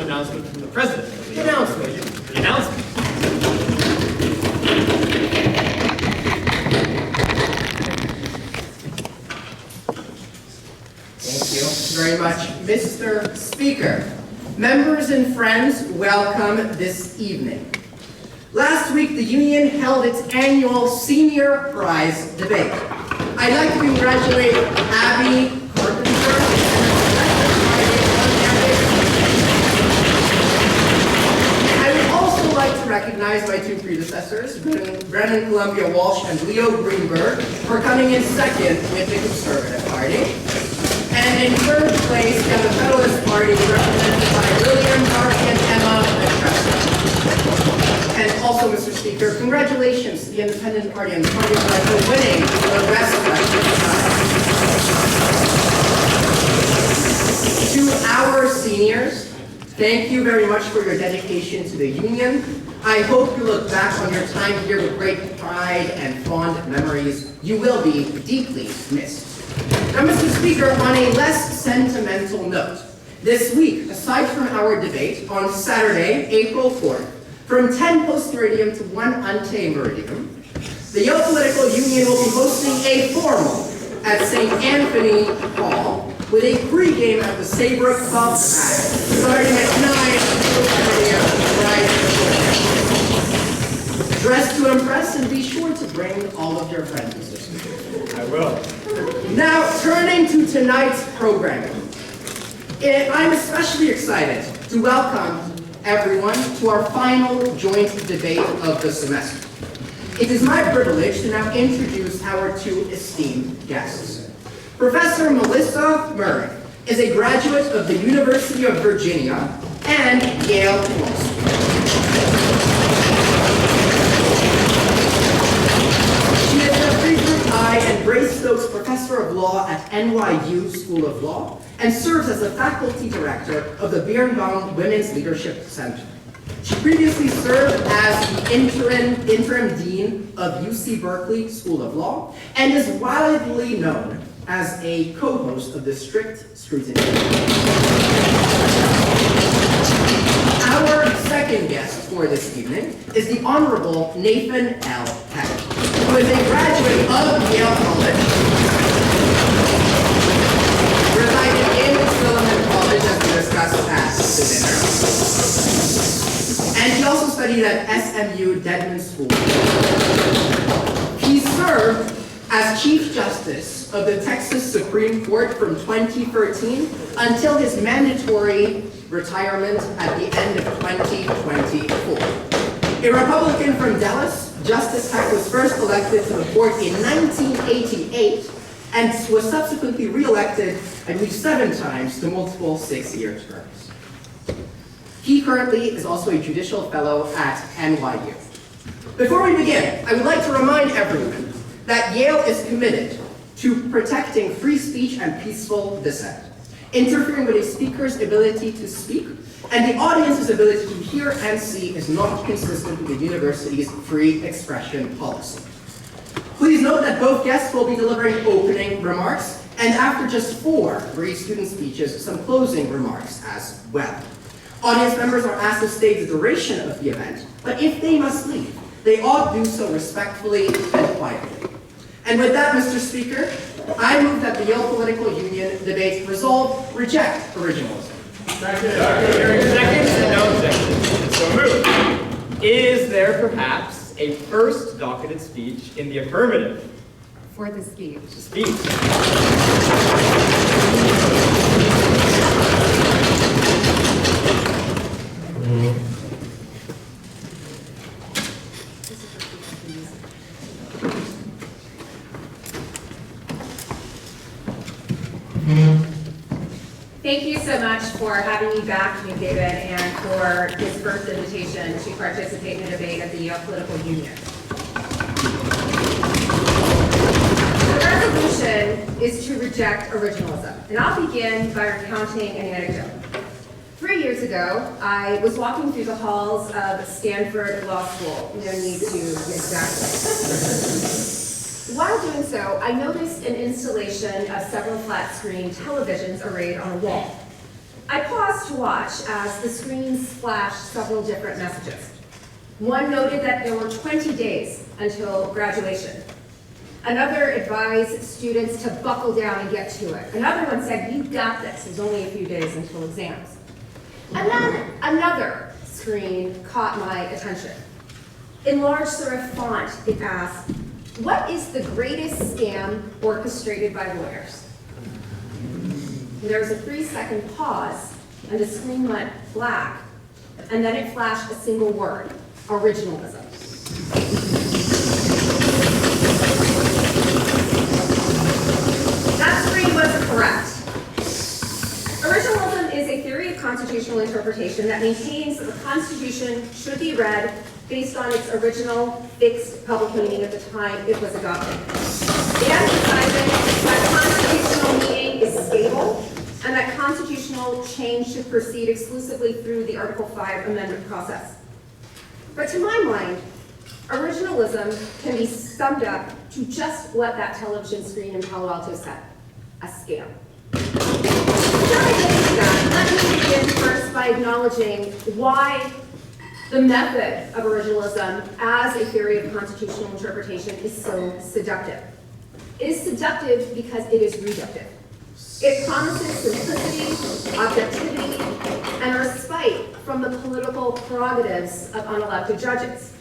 an announcement from the president of the Announcement. The announcement. Thank you very much, Mr. Speaker. Members and friends, welcome this evening. Last week, the union held its annual Senior Prize debate. I'd like to congratulate Abby Carpenter and I would also like to recognize my two predecessors, Brennan Columbia Walsh and Leo Greenberg, for coming in second with the Conservative Party. And in third place, we have the Federalist Party, represented by William, Darcy, and Emma Petressa. And also, Mr. Speaker, congratulations to the Independent Party and the Party for winning the best election. To our seniors, thank you very much for your dedication to the union. I hope you look back on your time here with great pride and fond memories. You will be deeply missed. Now, Mr. Speaker, on a less sentimental note, this week, aside from our debate on Saturday, April 4th, from 10 post-meridium to 1 ante-meridium, the Yale Political Union will be hosting a formal at St. Anthony Hall with a pregame at the Saybrook Club starting at 9 right. Dress to impress and be sure to bring all of your friends, Mr. Speaker. I will. Now, turning to tonight's programming, I'm especially excited to welcome everyone to our final joint debate of the semester. It is my privilege to now introduce our two esteemed guests. Professor Melissa Murray is a graduate of the University of Virginia and Yale Law School. And Grace Stokes Professor of Law at NYU School of Law and serves as the faculty director of the Birnbaum Women's Leadership Center. She previously served as the interim dean of UC Berkeley School of Law and is widely known as a co-host of the Strict Scrutiny. Our second guest for this evening is the Honorable Nathan L. Hecht, who is a graduate of Yale College, residing in Silliman College, as we discussed at the dinner. And he also studied at SMU Dedman School. He served as Chief Justice of the Texas Supreme Court from 2013 until his mandatory retirement at the end of 2024. A Republican from Dallas, Justice Hecht was first elected to the court in 1988 and was subsequently re-elected, I believe, 7 times to multiple 6-year terms. He currently is also a judicial fellow at NYU. Before we begin, I would like to remind everyone that Yale is committed to protecting free speech and peaceful dissent. Interfering with a speaker's ability to speak and the audience's ability to hear and see is not consistent with the university's free expression policy. Please note that both guests will be delivering opening remarks, and after just 4 brief student speeches, some closing remarks as well. Audience members are asked to state the duration of the event, but if they must leave, they ought to do so respectfully and quietly. And with that, Mr. Speaker, I move that the Yale Political Union debate resolve reject originalism. Second, no objection. So moved. Is there perhaps a first docketed speech in the affirmative? For the speech. Speech. Thank you so much for having me back, David, and for this first invitation to participate in the debate at the Yale Political Union. The resolution is to reject originalism, and I'll begin by recounting an anecdote. 3 years ago, I was walking through the halls of Stanford Law School. No need to exactly. While doing so, I noticed an installation of several flat-screen televisions arrayed on a wall. I paused to watch as the screens flashed several different messages. One noted that there were 20 days until graduation. Another advised students to buckle down and get to it. Another one said, "You got this, there's only a few days until exams." And then another screen caught my attention. In large serif font, it asked, "What is the greatest scam orchestrated by lawyers?" There was a 3-second pause, and the screen went black, and then it flashed a single word, originalism. That screen was correct. Originalism is a theory of constitutional interpretation that maintains that the Constitution should be read based on its original fixed public meaning at the time it was adopted. It emphasizes that constitutional meaning is stable and that constitutional change should proceed exclusively through the Article 5 amendment process. But to my mind, originalism can be summed up to just what that television screen in Palo Alto said, a scam. Before I get into that, let me begin first by acknowledging why the method of originalism as a theory of constitutional interpretation is so seductive. It is seductive because it is reductive. It promises simplicity, objectivity, and respite from the political prerogatives of unelected judges.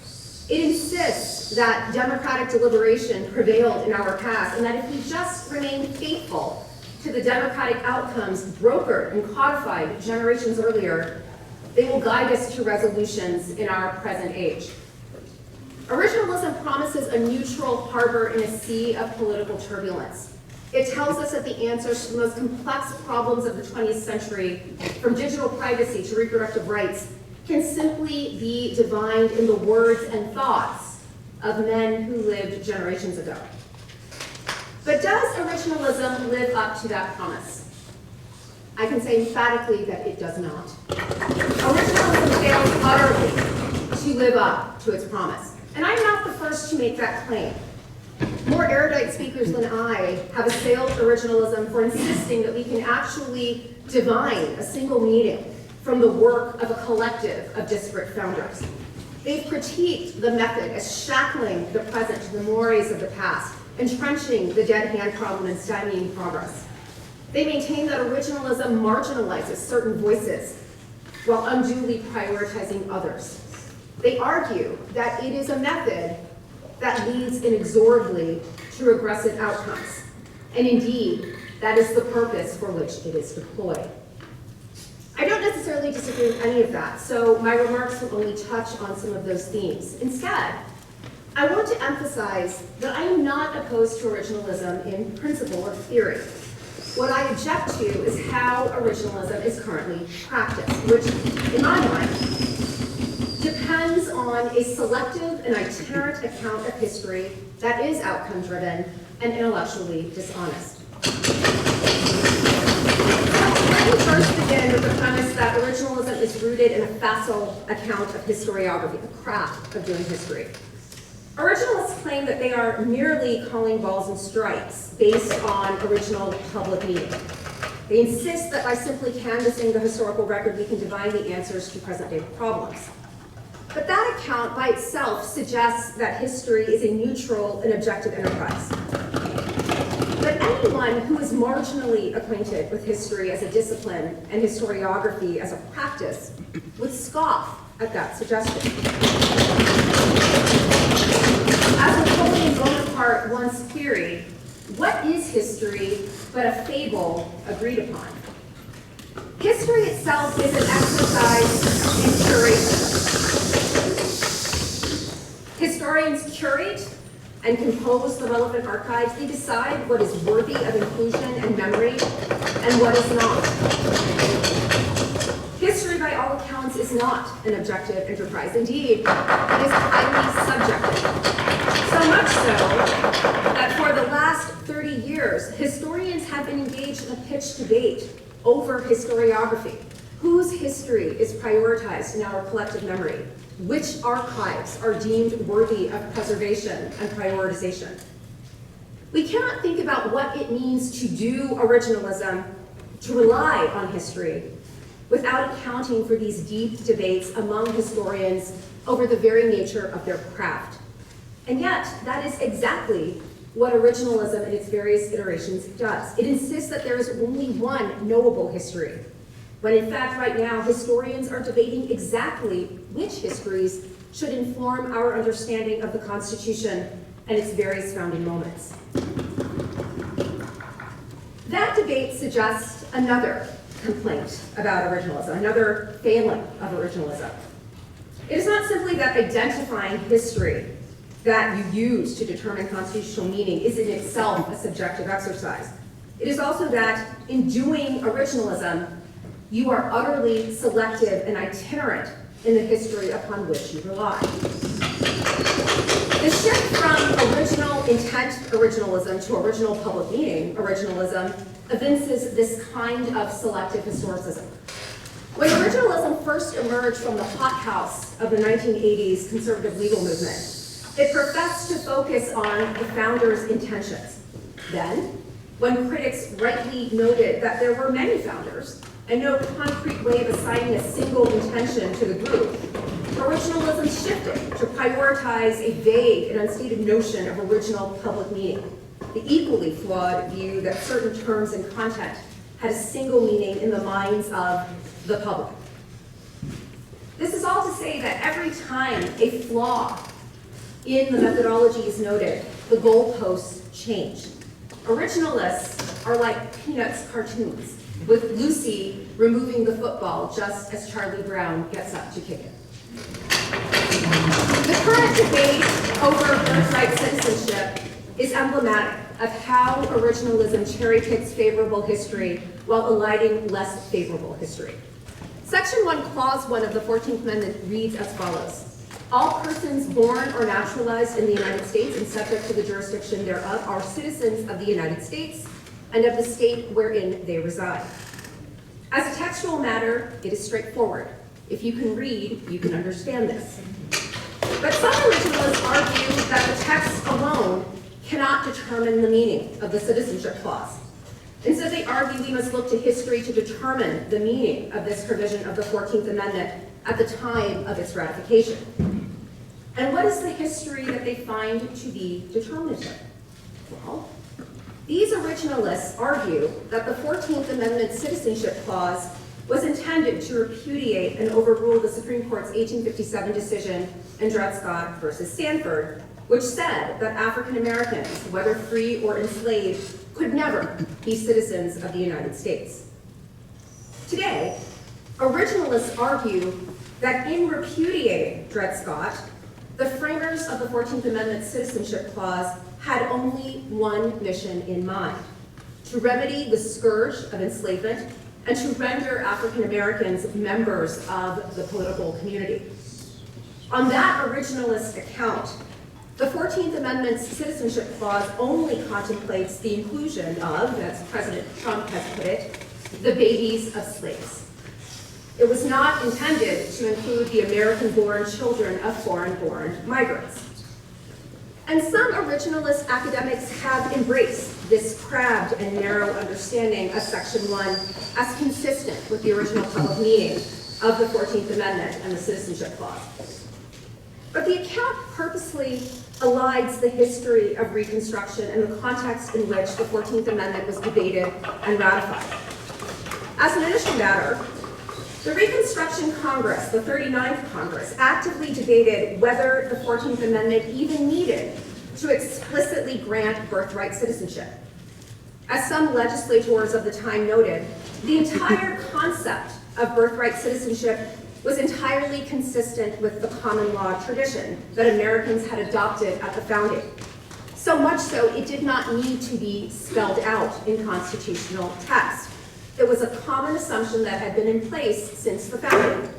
It insists that democratic deliberation prevailed in our past, and that if we just remain faithful to the democratic outcomes brokered and codified generations earlier, they will guide us to resolutions in our present age. Originalism promises a neutral harbor in a sea of political turbulence. It tells us that the answers to the most complex problems of the 20th century, from digital privacy to reproductive rights, can simply be divined in the words and thoughts of men who lived generations ago. But does originalism live up to that promise? I can say emphatically that it does not. Originalism fails utterly to live up to its promise. And I'm not the first to make that claim. More erudite speakers than I have assailed originalism for insisting that we can actually divine a single meaning from the work of a collective of disparate founders. They've critiqued the method as shackling the present to the mores of the past, entrenching the dead hand problem and stymieing progress. They maintain that originalism marginalizes certain voices while unduly prioritizing others. They argue that it is a method that leads inexorably to regressive outcomes. And indeed, that is the purpose for which it is deployed. I don't necessarily disagree with any of that, so my remarks will only touch on some of those themes. Instead, I want to emphasize that I am not opposed to originalism in principle or theory. What I object to is how originalism is currently practiced, which, in my mind, depends on a selective and itinerant account of history that is outcome-driven and intellectually dishonest. Let me first begin with the premise that originalism is rooted in a facile account of historiography, the craft of doing history. Originalists claim that they are merely calling balls and strikes based on original public meaning. They insist that by simply canvassing the historical record, we can divine the answers to present-day problems. But that account by itself suggests that history is a neutral and objective enterprise. But anyone who is marginally acquainted with history as a discipline and historiography as a practice would scoff at that suggestion. As Napoleon Bonaparte once queried, what is history but a fable agreed upon? History itself is an exercise in curation. Historians curate and compose the relevant archives. They decide what is worthy of inclusion and memory and what is not. History, by all accounts, is not an objective enterprise. Indeed, it is highly subjective. So much so that for the last 30 years, historians have been engaged in a pitched debate over historiography. Whose history is prioritized in our collective memory? Which archives are deemed worthy of preservation and prioritization? We cannot think about what it means to do originalism, to rely on history, without accounting for these deep debates among historians over the very nature of their craft. And yet, that is exactly what originalism in its various iterations does. It insists that there is only one knowable history, when in fact right now historians are debating exactly which histories should inform our understanding of the Constitution and its various founding moments. That debate suggests another complaint about originalism, another failing of originalism. It is not simply that identifying history that you use to determine constitutional meaning is in itself a subjective exercise. It is also that in doing originalism, you are utterly selective and itinerant in the history upon which you rely. The shift from original intent originalism to original public meaning originalism evinces this kind of selective historicism. When originalism first emerged from the hothouse of the 1980s conservative legal movement, it professed to focus on the founders' intentions. Then, when critics rightly noted that there were many founders and no concrete way of assigning a single intention to the group, originalism shifted to prioritize a vague and unstated notion of original public meaning, the equally flawed view that certain terms and content had a single meaning in the minds of the public. This is all to say that every time a flaw in the methodology is noted, the goalposts change. Originalists are like Peanuts cartoons, with Lucy removing the football just as Charlie Brown gets up to kick it. The current debate over birthright citizenship is emblematic of how originalism cherry-picks favorable history while eliding less favorable history. Section 1, Clause 1 of the 14th Amendment reads as follows. All persons born or naturalized in the United States and subject to the jurisdiction thereof are citizens of the United States and of the state wherein they reside. As a textual matter, it is straightforward. If you can read, you can understand this. But some originalists argue that the text alone cannot determine the meaning of the citizenship clause. And so they argue we must look to history to determine the meaning of this provision of the 14th Amendment at the time of its ratification. And what is the history that they find to be determinative? Well, these originalists argue that the 14th Amendment citizenship clause was intended to repudiate and overrule the Supreme Court's 1857 decision in Dred Scott versus Stanford, which said that African Americans, whether free or enslaved, could never be citizens of the United States. Today, originalists argue that in repudiating Dred Scott, the framers of the 14th Amendment citizenship clause had only one mission in mind: to remedy the scourge of enslavement and to render African Americans members of the political community. On that originalist account, the 14th Amendment's citizenship clause only contemplates the inclusion of, as President Trump has put it, the babies of slaves. It was not intended to include the American-born children of foreign-born migrants. And some originalist academics have embraced this crabbed and narrow understanding of Section 1 as consistent with the original public meaning of the 14th Amendment and the Citizenship Clause. But the account purposely elides the history of Reconstruction and the context in which the 14th Amendment was debated and ratified. As an initial matter, the Reconstruction Congress, the 39th Congress, actively debated whether the 14th Amendment even needed to explicitly grant birthright citizenship. As some legislators of the time noted, the entire concept of birthright citizenship was entirely consistent with the common law tradition that Americans had adopted at the founding. So much so, it did not need to be spelled out in constitutional text. It was a common assumption that had been in place since the founding.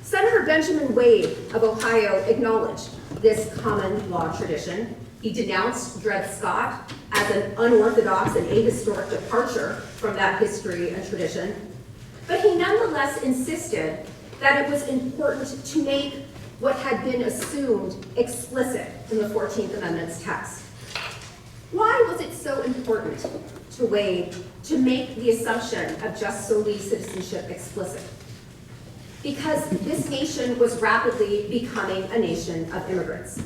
Senator Benjamin Wade of Ohio acknowledged this common law tradition. He denounced Dred Scott as an unorthodox and ahistoric departure from that history and tradition, but he nonetheless insisted that it was important to make what had been assumed explicit in the 14th Amendment's text. Why was it so important to Wade to make the assumption of jus soli citizenship explicit? Because this nation was rapidly becoming a nation of immigrants.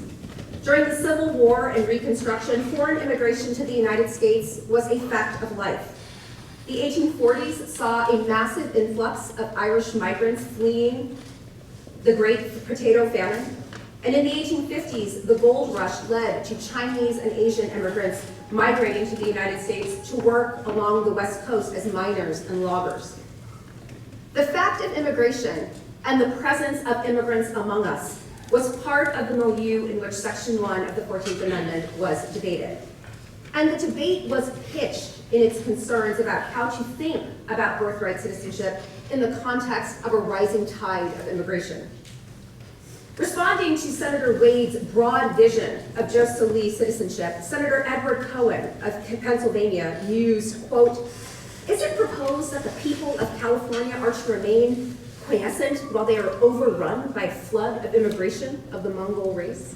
During the Civil War and Reconstruction, foreign immigration to the United States was a fact of life. The 1840s saw a massive influx of Irish migrants fleeing the Great Potato Famine. And in the 1850s, the gold rush led to Chinese and Asian immigrants migrating to the United States to work along the West Coast as miners and loggers. The fact of immigration and the presence of immigrants among us was part of the milieu in which Section 1 of the 14th Amendment was debated. And the debate was pitched in its concerns about how to think about birthright citizenship in the context of a rising tide of immigration. Responding to Senator Wade's broad vision of jus soli citizenship, Senator Edward Cohen of Pennsylvania mused, quote, "Is it proposed that the people of California are to remain quiescent while they are overrun by a flood of immigration of the Mongol race?"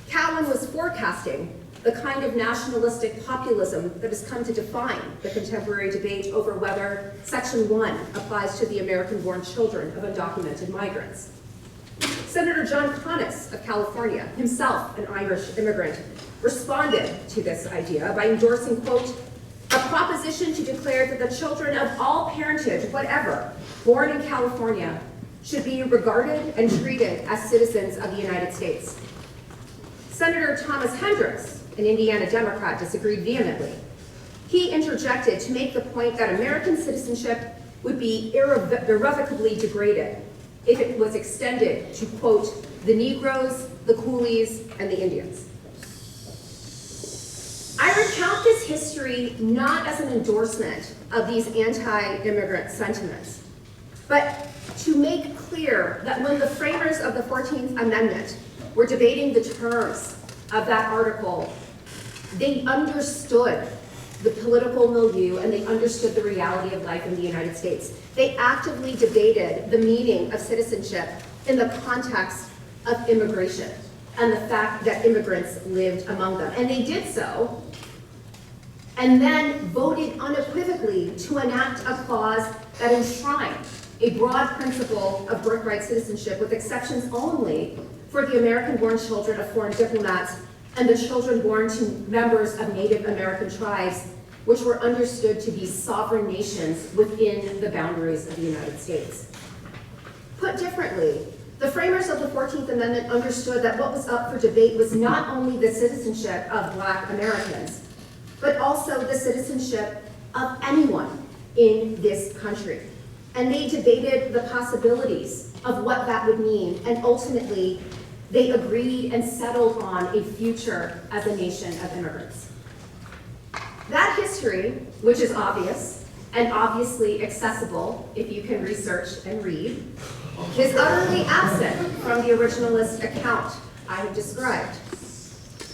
Cowen was forecasting the kind of nationalistic populism that has come to define the contemporary debate over whether Section 1 applies to the American-born children of undocumented migrants. Senator John Conness of California, himself an Irish immigrant, responded to this idea by endorsing, quote, "a proposition to declare that the children of all parentage, whatever, born in California, should be regarded and treated as citizens of the United States." Senator Thomas Hendricks, an Indiana Democrat, disagreed vehemently. He interjected to make the point that American citizenship would be irrevocably degraded if it was extended to, quote, "the Negroes, the Coolies, and the Indians." I recount this history not as an endorsement of these anti-immigrant sentiments, but to make clear that when the framers of the 14th Amendment were debating the terms of that article, they understood the political milieu and they understood the reality of life in the United States. They actively debated the meaning of citizenship in the context of immigration and the fact that immigrants lived among them. And they did so, and then voted unequivocally to enact a clause that enshrined a broad principle of birthright citizenship with exceptions only for the American-born children of foreign diplomats and the children born to members of Native American tribes, which were understood to be sovereign nations within the boundaries of the United States. Put differently, the framers of the 14th Amendment understood that what was up for debate was not only the citizenship of Black Americans, but also the citizenship of anyone in this country. And they debated the possibilities of what that would mean, and ultimately, they agreed and settled on a future as a nation of immigrants. That history, which is obvious and obviously accessible if you can research and read, is utterly absent from the originalist account I have described.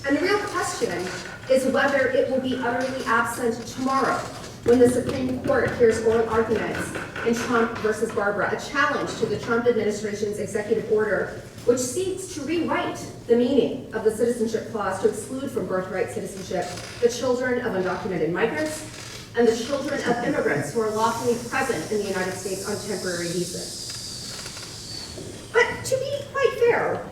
And the real question is whether it will be utterly absent tomorrow when the Supreme Court hears oral arguments in Trump versus Barbara, a challenge to the Trump administration's executive order which seeks to rewrite the meaning of the citizenship clause to exclude from birthright citizenship the children of undocumented migrants and the children of immigrants who are lawfully present in the United States on temporary visas. But to be quite fair,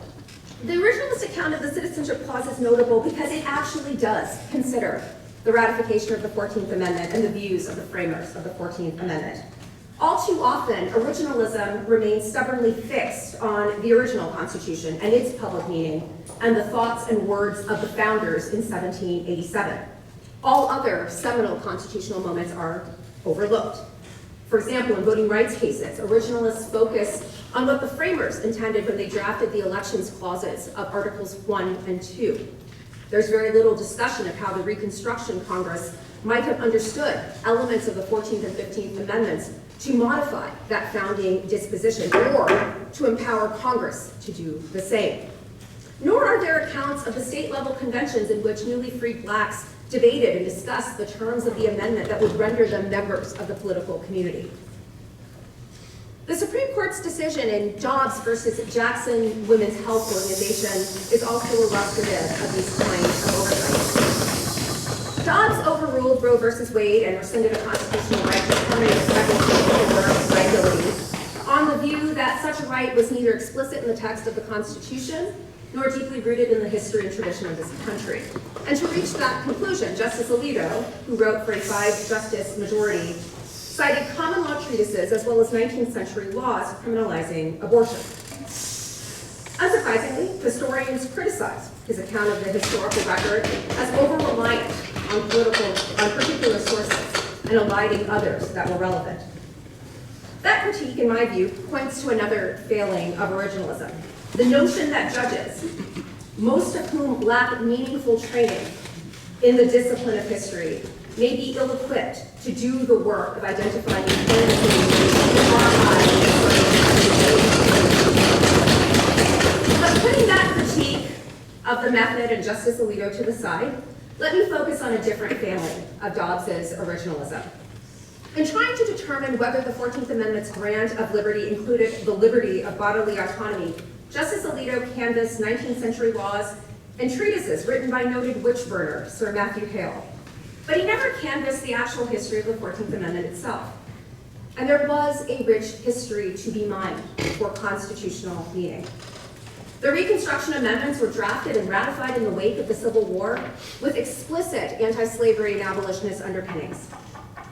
the originalist account of the citizenship clause is notable because it actually does consider the ratification of the 14th Amendment and the views of the framers of the 14th Amendment. All too often, originalism remains stubbornly fixed on the original Constitution and its public meaning and the thoughts and words of the founders in 1787. All other seminal constitutional moments are overlooked. For example, in voting rights cases, originalists focus on what the framers intended when they drafted the elections clauses of Articles 1 and 2. There's very little discussion of how the Reconstruction Congress might have understood elements of the 14th and 15th Amendments to modify that founding disposition or to empower Congress to do the same. Nor are there accounts of the state-level conventions in which newly freed Blacks debated and discussed the terms of the amendment that would render them members of the political community. The Supreme Court's decision in Dobbs versus Jackson Women's Health Organization is also illustrative of these kinds of oversight. Dobbs overruled Roe versus Wade and rescinded a constitutional right to permanent pregnancy liability on the view that such a right was neither explicit in the text of the Constitution nor deeply rooted in the history and tradition of this country. And to reach that conclusion, Justice Alito, who wrote for a 5-justice majority, cited common law treatises as well as 19th century laws criminalizing abortion. Unsurprisingly, historians criticize his account of the historical record as over-reliant on particular sources and eliding others that were relevant. That critique, in my view, points to another failing of originalism, the notion that judges, most of whom lack meaningful training in the discipline of history, may be ill-equipped to do the work of identifying But putting that critique of the method and Justice Alito to the side, let me focus on a different family of Dobbs's originalism. In trying to determine whether the 14th Amendment's grant of liberty included the liberty of bodily autonomy, Justice Alito canvassed 19th century laws and treatises written by noted witch-burner Sir Matthew Hale. But he never canvassed the actual history of the 14th Amendment itself. And there was a rich history to be mined for constitutional meaning. The Reconstruction Amendments were drafted and ratified in the wake of the Civil War with explicit anti-slavery and abolitionist underpinnings.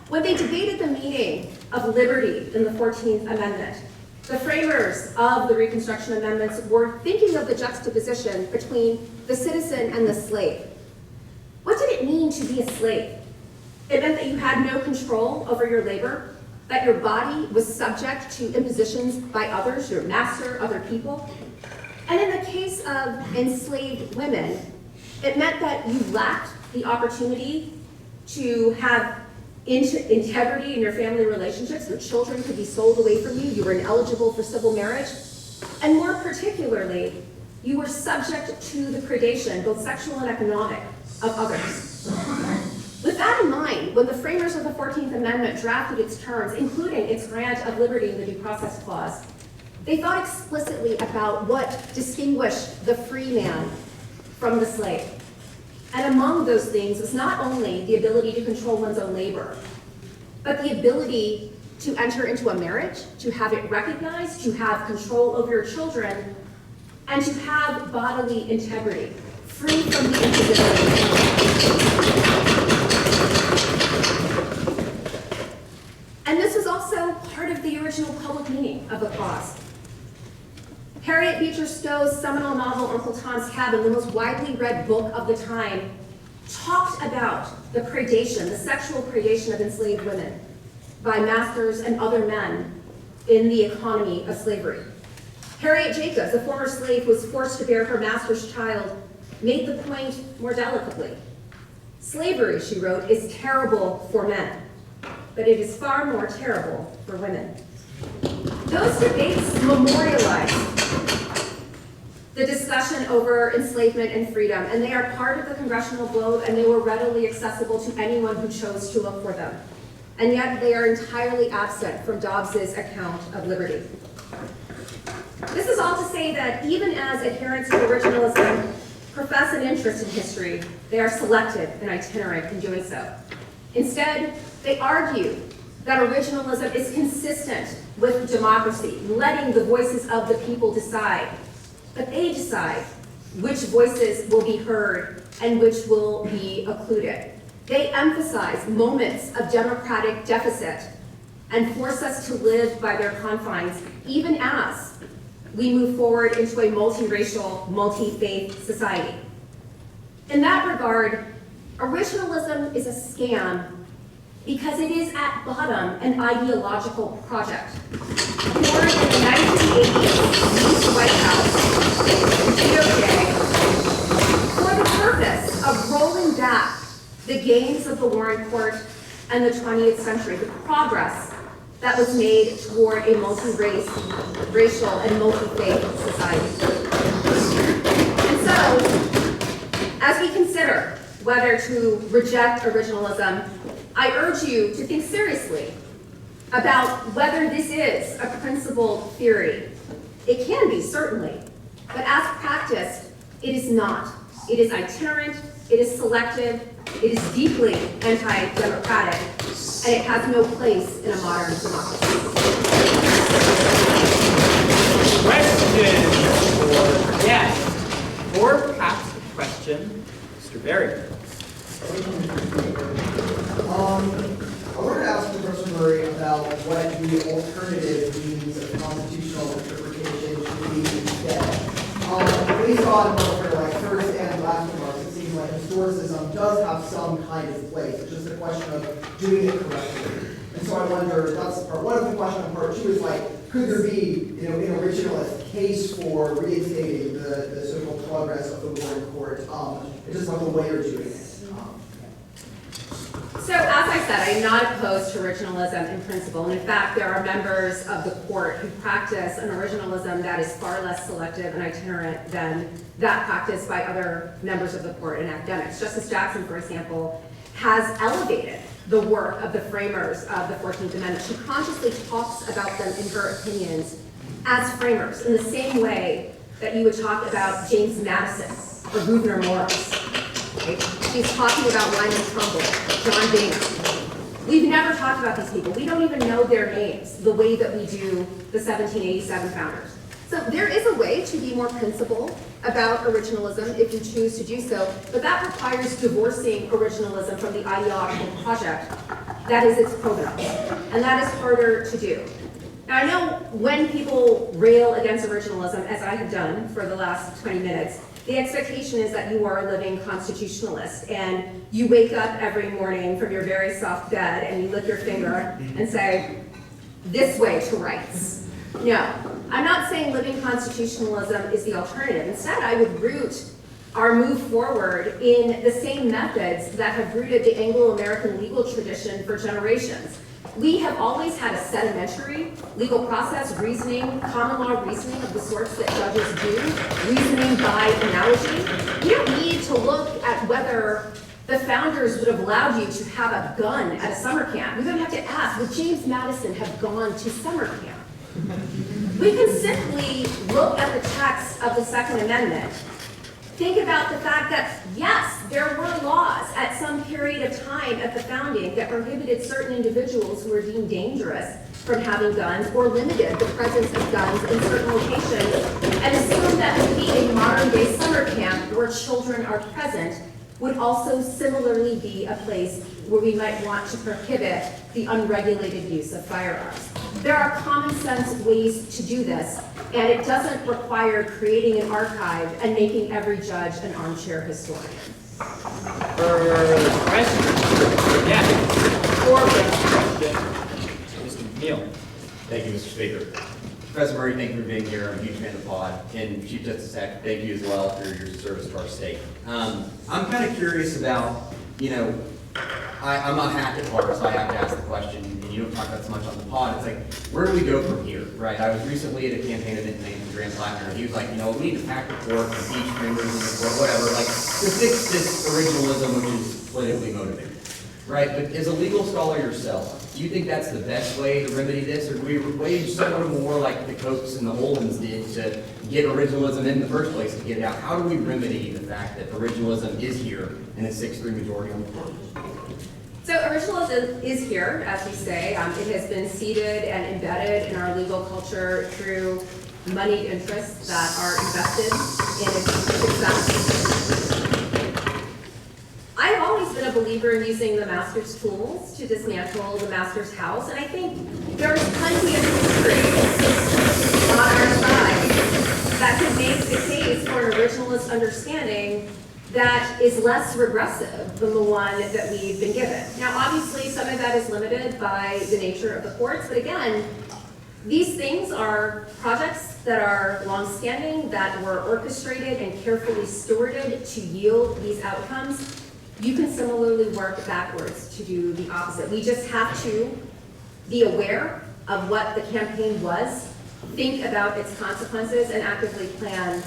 When they debated the meaning of liberty in the 14th Amendment, the framers of the Reconstruction Amendments were thinking of the juxtaposition between the citizen and the slave. What did it mean to be a slave? It meant that you had no control over your labor, that your body was subject to impositions by others, your master, other people. And in the case of enslaved women, it meant that you lacked the opportunity to have integrity in your family relationships. Your children could be sold away from you. You were ineligible for civil marriage. And more particularly, you were subject to the predation, both sexual and economic, of others. With that in mind, when the framers of the 14th Amendment drafted its terms, including its grant of liberty in the Due Process Clause, they thought explicitly about what distinguished the free man from the slave. And among those things was not only the ability to control one's own labor, but the ability to enter into a marriage, to have it recognized, to have control over your children, and to have bodily integrity, free from the imposition. And this was also part of the original public meaning of the clause. Harriet Beecher Stowe's seminal novel, Uncle Tom's Cabin, the most widely read book of the time, talked about the predation, the sexual predation of enslaved women by masters and other men in the economy of slavery. Harriet Jacobs, a former slave who was forced to bear her master's child, made the point more delicately. Slavery, she wrote, is terrible for men, but it is far more terrible for women. Those debates memorialized the discussion over enslavement and freedom, and they are part of the Congressional Globe, and they were readily accessible to anyone who chose to look for them. And yet they are entirely absent from Dobbs's account of liberty. This is all to say that even as adherents of originalism profess an interest in history, they are selective and itinerant in doing so. Instead, they argue that originalism is consistent with democracy, letting the voices of the people decide. But they decide which voices will be heard and which will be occluded. They emphasize moments of democratic deficit and force us to live by their confines, even as we move forward into a multiracial, multi-faith society. In that regard, originalism is a scam because it is at bottom an ideological project. Born in the 1980s, White House, DOJ, for the purpose of rolling back the gains of the Warren Court and the 20th century, the progress that was made toward a multi-race, racial, and multi-faith society. And so, as we consider whether to reject originalism, I urge you to think seriously about whether this is a principled theory. It can be, certainly, but as practiced, it is not. It is itinerant, it is selective, It is deeply anti-democratic, and it has no place in a modern democracy. Question for yes, or perhaps a question, Mr. Berry. I wanted to ask Professor Murray about what the alternative means of constitutional interpretation should be instead. Based on both her first and last remarks, it seems like historicism does have some kind of place. It's just a question of doing it correctly. And so I wonder, that's part one of the question, and part two is could there be, an originalist case for reinstating the so-called progress of the war in court? It's just about the way you're doing it. So as I said, I'm not opposed to originalism in principle. And in fact, there are members of the court who practice an originalism that is far less selective and itinerant than that practiced by other members of the court and academics. Justice Jackson, for example, has elevated the work of the framers of the 14th Amendment. She consciously talks about them in her opinions as framers, in the same way that you would talk about James Madison or Gouverneur Morris. Right? She's talking about Lyman Trumbull, John Boehner. We've never talked about these people. We don't even know their names the way that we do the 1787 founders. So there is a way to be more principled about originalism if you choose to do so, but that requires divorcing originalism from the ideological project that is its provenance, and that is harder to do. Now I know when people rail against originalism, as I have done for the last 20 minutes, the expectation is that you are a living constitutionalist and you wake up every morning from your very soft bed and you lick your finger and say, this way to rights. No, I'm not saying living constitutionalism is the alternative. Instead, I would root our move forward in the same methods that have rooted the Anglo-American legal tradition for generations. We have always had a sedimentary legal process, reasoning, common law reasoning of the sorts that judges do, reasoning by analogy. You don't need to look at whether the founders would have allowed you to have a gun at a summer camp. We don't have to ask, would James Madison have gone to summer camp? We can simply look at the text of the Second Amendment. Think about the fact that, yes, there were laws at some period of time at the founding that prohibited certain individuals who were deemed dangerous from having guns or limited the presence of guns in certain locations, and assume that maybe a modern-day summer camp where children are present would also similarly be a place where we might want to prohibit the unregulated use of firearms. There are common sense ways to do this, and it doesn't require creating an archive and making every judge an armchair historian. Further questions? Yes. Or question, Mr. McNeil. Thank you, Mr. Speaker. Professor Murray, thank you for being here. I'm a huge fan of the pod. And Chief Justice Hecht, thank you as well for your service to our state. I'm kind of curious about, I'm not hacked at heart, so I have to ask the question, and you don't talk about so much on the pod. It's like, where do we go from here, right? I was recently at a campaign event named Grant Plattner, and he was like, we need to pack the court, impeach members in the court, whatever, to fix this originalism, which is politically motivated. Right, but as a legal scholar yourself, do you think that's the best way to remedy this, or do we wage someone more like the Copes and the Holmans did to get originalism in the first place to get it out? How do we remedy the fact that originalism is here in a 6-3 majority on the court? So originalism is here, as we say. It has been seeded and embedded in our legal culture through moneyed interests that are invested in its success. I've always been a believer in using the master's tools to dismantle the master's house, and I think there's plenty of history on our side that could make the case for an originalist understanding that is less regressive than the one that we've been given. Now, obviously, some of that is limited by the nature of the courts, but again, these things are projects that are long-standing, that were orchestrated and carefully stewarded to yield these outcomes. You can similarly work backwards to do the opposite. We just have to be aware of what the campaign was, think about its consequences, and actively plan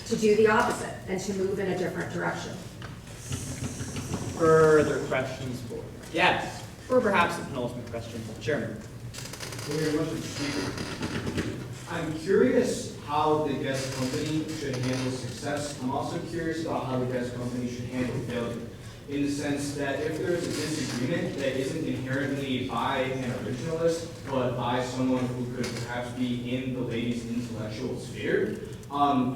to do the opposite and to move in a different direction. Further questions for yes, or perhaps a penultimate question, Chairman. Thank you very much, Mr. Speaker. I'm curious how the guest company should handle success. I'm also curious about how the guest company should handle failure. in the sense that if there is a disagreement that isn't inherently by an originalist, but by someone who could perhaps be in the lady's intellectual sphere,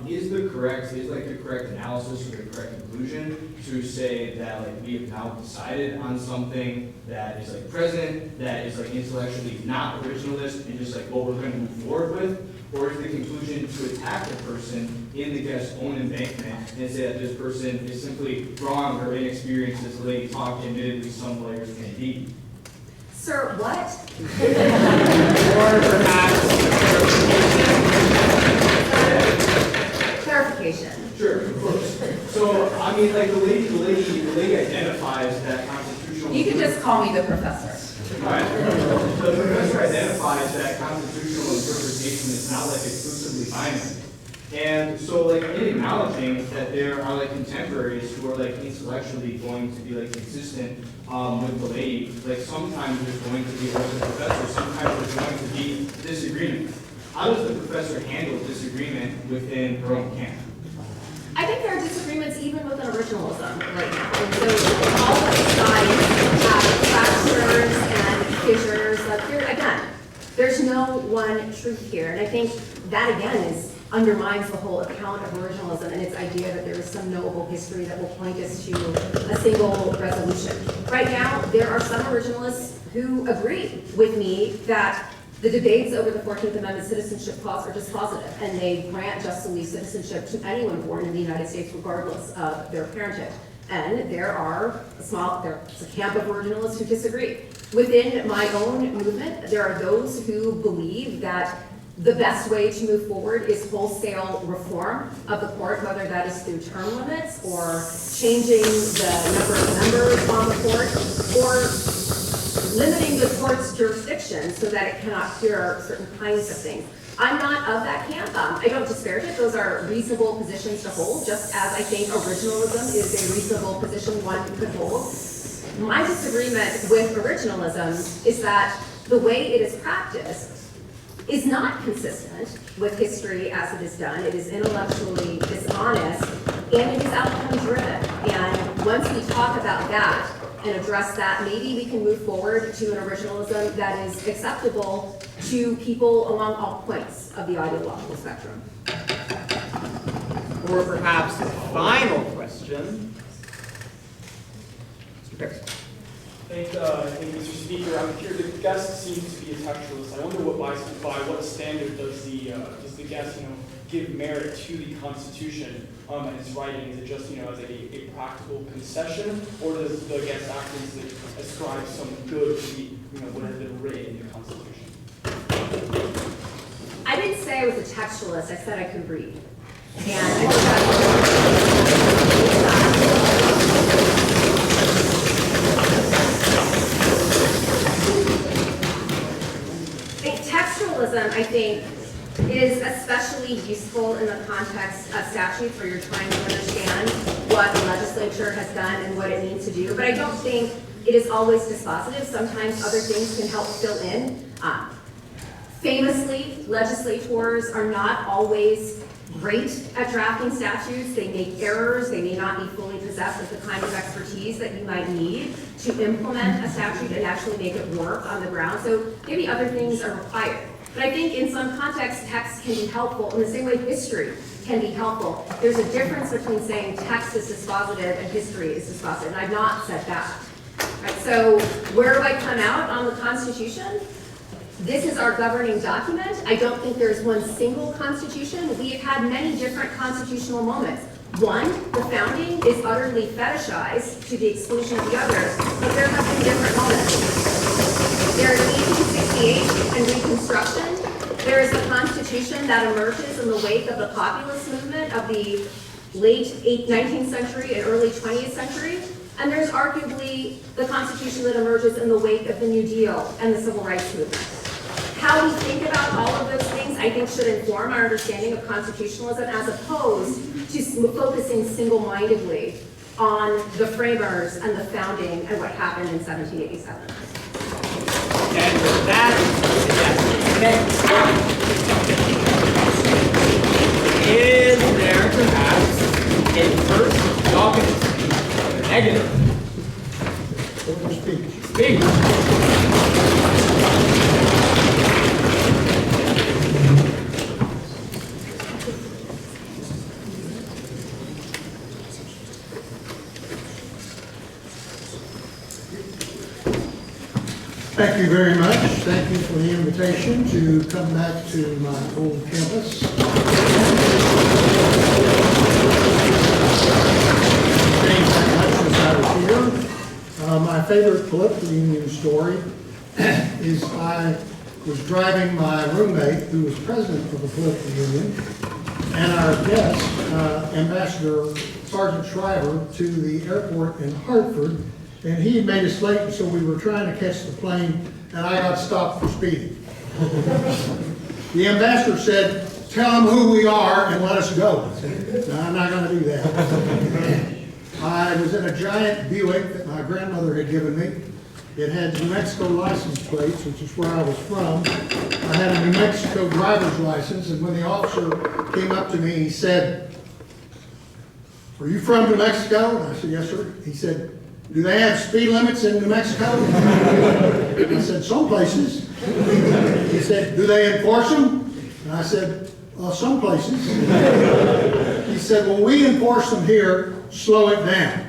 is the correct analysis or the correct conclusion to say that like we have now decided on something that is like present, that is like intellectually not originalist, and just like what we're going to move forward with? Or is the conclusion to attack the person in the guest's own embankment and say that this person is simply wrong or inexperienced as the lady talked, admittedly some lawyers can be? Sir, what? Or perhaps Clarification. Sure, of course. So, I mean, like the lady identifies that constitutional. You can just call me the professor. Right. The professor identifies that constitutional interpretation is not like exclusively binary. And so like in acknowledging that there are like contemporaries who are like intellectually going to be like consistent with the lady, like sometimes there's going to be like the professor, sometimes there's going to be disagreement. How does the professor handle disagreement within her own camp? I think there are disagreements even within originalism right now. And so all of the sides have fractures and fissures. Like again, there's no one truth here. And I think that again undermines the whole account of originalism and its idea that there is some knowable history that will point us to a single resolution. Right now, there are some originalists who agree with me that the debates over the 14th Amendment citizenship clause are dispositive, and they grant just and leave citizenship to anyone born in the United States regardless of their parentage. And there's a camp of originalists who disagree. Within my own movement, there are those who believe that the best way to move forward is wholesale reform of the court, whether that is through term limits or changing the number of members on the court or limiting the court's jurisdiction so that it cannot hear certain kinds of things. I'm not of that camp. I don't disparage it. Those are reasonable positions to hold, just as I think originalism is a reasonable position one could hold. My disagreement with originalism is that the way it is practiced is not consistent with history as it is done. It is intellectually dishonest, and it is outcome driven. And once we talk about that and address that, maybe we can move forward to an originalism that is acceptable to people along all points of the ideological spectrum. Or perhaps the final question. Mr. Pierce. Thank you, Mr. Speaker. I'm here. The guest seems to be a textualist. I wonder by what standard does the guest, give merit to the Constitution and its writing? Is it just, as a practical concession, or does the guest actually ascribe some good to the, what has been written in the Constitution? I didn't say I was a textualist. I said I could read. And I think textualism, is especially useful in the context of statutes where you're trying to understand what the legislature has done and what it means to do. But I don't think it is always dispositive. Sometimes other things can help fill in. Famously, legislators are not always great at drafting statutes. They make errors. They may not be fully possessed of the kind of expertise that you might need to implement a statute and actually make it work on the ground. So maybe other things are required. But I think in some contexts, text can be helpful in the same way history can be helpful. There's a difference between saying text is dispositive and history is dispositive, and I've not said that. Right, so where do I come out on the Constitution? This is our governing document. I don't think there's one single constitution. We have had many different constitutional moments. One, the founding is utterly fetishized to the exclusion of the others, but there have been different moments. There is 1868 and Reconstruction. There is the Constitution that emerges in the wake of the populist movement of the late 19th century and early 20th century. And there's arguably the Constitution that emerges in the wake of the New Deal and the Civil Rights Movement. How we think about all of those things, I think, should inform our understanding of constitutionalism as opposed to focusing single-mindedly on the framers and the founding and what happened in 1787. And with that, is there perhaps a first document speech, negative? speech. Speech. Thank you very much. Thank you for the invitation to come back to my old campus. Changed that much since I was here. My favorite political union story is I was driving my roommate, who was president of a political union, and our guest, Ambassador Sergeant Shriver, to the airport in Hartford. And he had made us late, and so we were trying to catch the plane, and I got stopped for speeding. The ambassador said, "Tell them who we are and let us go." I said, "No, I'm not going to do that." I was in a giant Buick that my grandmother had given me. It had New Mexico license plates, which is where I was from. I had a New Mexico driver's license, and when the officer came up to me, he said, "Are you from New Mexico?" And I said, "Yes, sir." He said, "Do they have speed limits in New Mexico?" I said, "Some places." He said, "Do they enforce them?" And I said, "Some places." He said, "Well, we enforce them here, slow it down."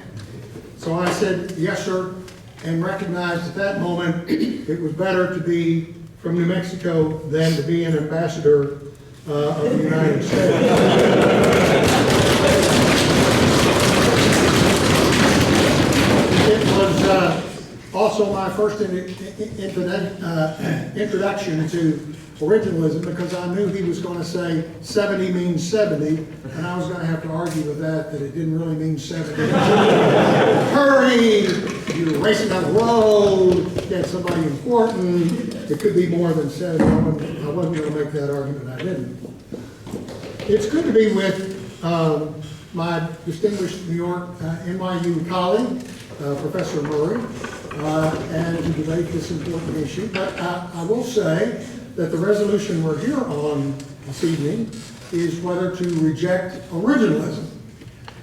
So I said, "Yes, sir," and recognized at that moment it was better to be from New Mexico than to be an ambassador of the United States. It was also my first introduction to originalism, because I knew he was going to say 70 means 70, and I was going to have to argue with that it didn't really mean 70. Hurry! You're racing down the road, you had somebody important, it could be more than 70. I wasn't going to make that argument, I didn't. It's good to be with my distinguished New York NYU colleague, Professor Murray, and to debate this important issue. But I will say that the resolution we're here on this evening is whether to reject originalism.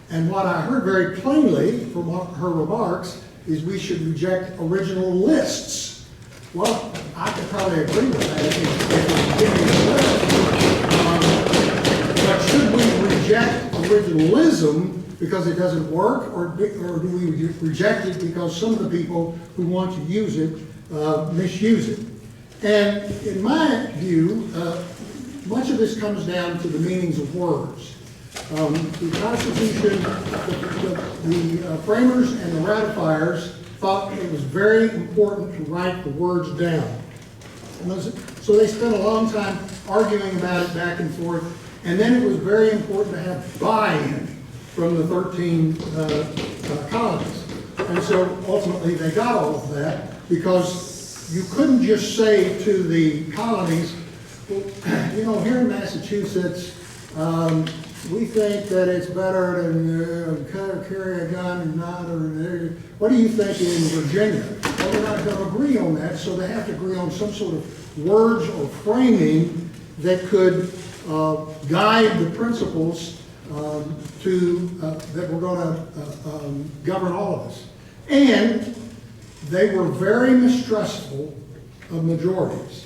And what I heard very plainly from her remarks is we should reject originalists. Well, I could probably agree with that if you give me a list. But should we reject originalism because it doesn't work, or do we reject it because some of the people who want to use it misuse it? And in my view, much of this comes down to the meanings of words. The Constitution, the framers and the ratifiers thought it was very important to write the words down. So they spent a long time arguing about it back and forth, and then it was very important to have buy-in from the 13 colonies. And so ultimately they got all of that, because you couldn't just say to the colonies, well, you know, here in Massachusetts, we think that it's better to carry a gun or not, or what do you think in Virginia? Well, they're not going to agree on that, so they have to agree on some sort of words or framing that could guide the principles that were going to govern all of us. And they were very mistrustful of majorities.